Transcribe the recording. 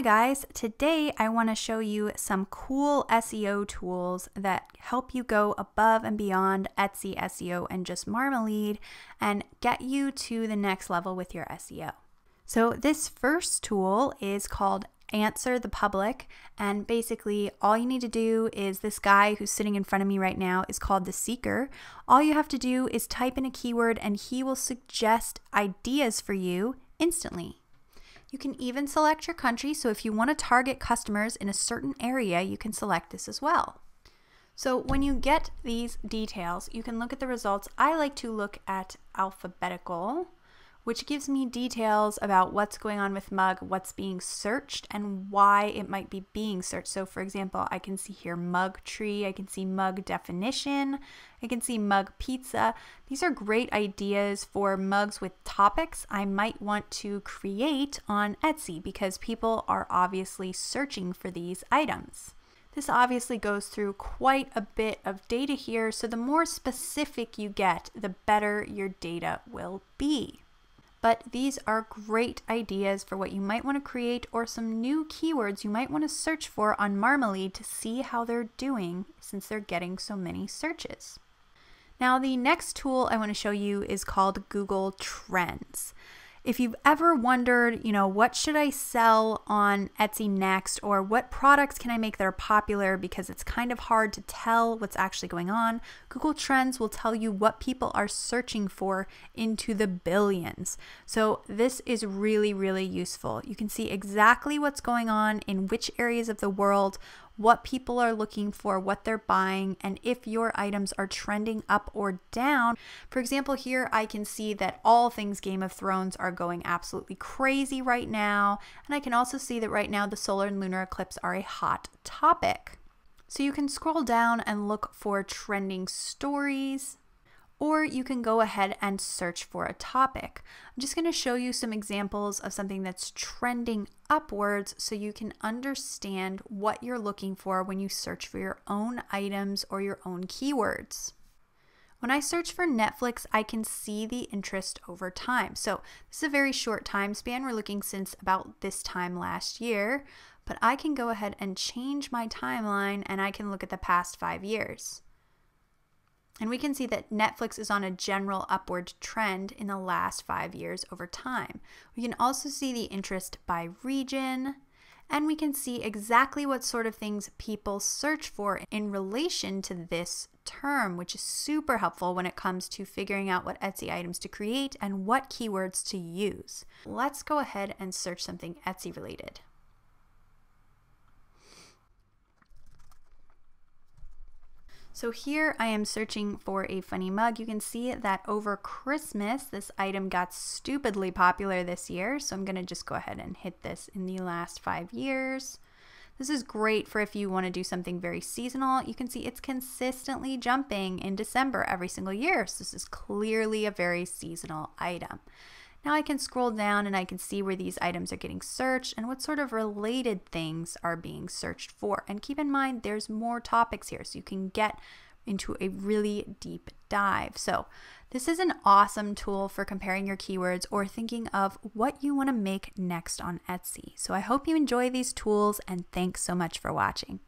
Hi guys, today I want to show you some cool SEO tools that help you go above and beyond Etsy SEO and just Marmalade and get you to the next level with your SEO. So this first tool is called Answer the Public, and basically all you need to do is this guy who's sitting in front of me right now is called the Seeker. All you have to do is type in a keyword and he will suggest ideas for you instantly. You can even select your country, so if you want to target customers in a certain area, you can select this as well. So when you get these details, you can look at the results. I like to look at alphabetical, which gives me details about what's going on with mug, what's being searched, and why it might be being searched. So for example, I can see here mug tree, I can see mug definition, I can see mug pizza. These are great ideas for mugs with topics I might want to create on Etsy because people are obviously searching for these items. This obviously goes through quite a bit of data here, so the more specific you get, the better your data will be. But these are great ideas for what you might want to create or some new keywords you might want to search for on Marmalade to see how they're doing since they're getting so many searches. Now the next tool I want to show you is called Google Trends. If you've ever wondered, what should I sell on Etsy next, or what products can I make that are popular because it's kind of hard to tell what's actually going on, Google Trends will tell you what people are searching for into the billions. So this is really, really useful. You can see exactly what's going on in which areas of the world, what people are looking for, what they're buying, and if your items are trending up or down. For example, here I can see that all things Game of Thrones are going absolutely crazy right now, and I can also see that right now the solar and lunar eclipse are a hot topic. So you can scroll down and look for trending stories, or you can go ahead and search for a topic. I'm just going to show you some examples of something that's trending upwards so you can understand what you're looking for when you search for your own items or your own keywords. When I search for Netflix, I can see the interest over time. So this is a very short time span. We're looking since about this time last year, but I can go ahead and change my timeline and I can look at the past 5 years. And we can see that Netflix is on a general upward trend in the last 5 years over time. We can also see the interest by region, and we can see exactly what sort of things people search for in relation to this term, which is super helpful when it comes to figuring out what Etsy items to create and what keywords to use. Let's go ahead and search something Etsy related. So here I am searching for a funny mug. You can see that over Christmas, this item got stupidly popular this year. So I'm going to just go ahead and hit this in the last 5 years. This is great for if you want to do something very seasonal. You can see it's consistently jumping in December every single year. So this is clearly a very seasonal item. Now I can scroll down and I can see where these items are getting searched and what sort of related things are being searched for. And keep in mind, there's more topics here, so you can get into a really deep dive. So this is an awesome tool for comparing your keywords or thinking of what you want to make next on Etsy. So I hope you enjoy these tools and thanks so much for watching.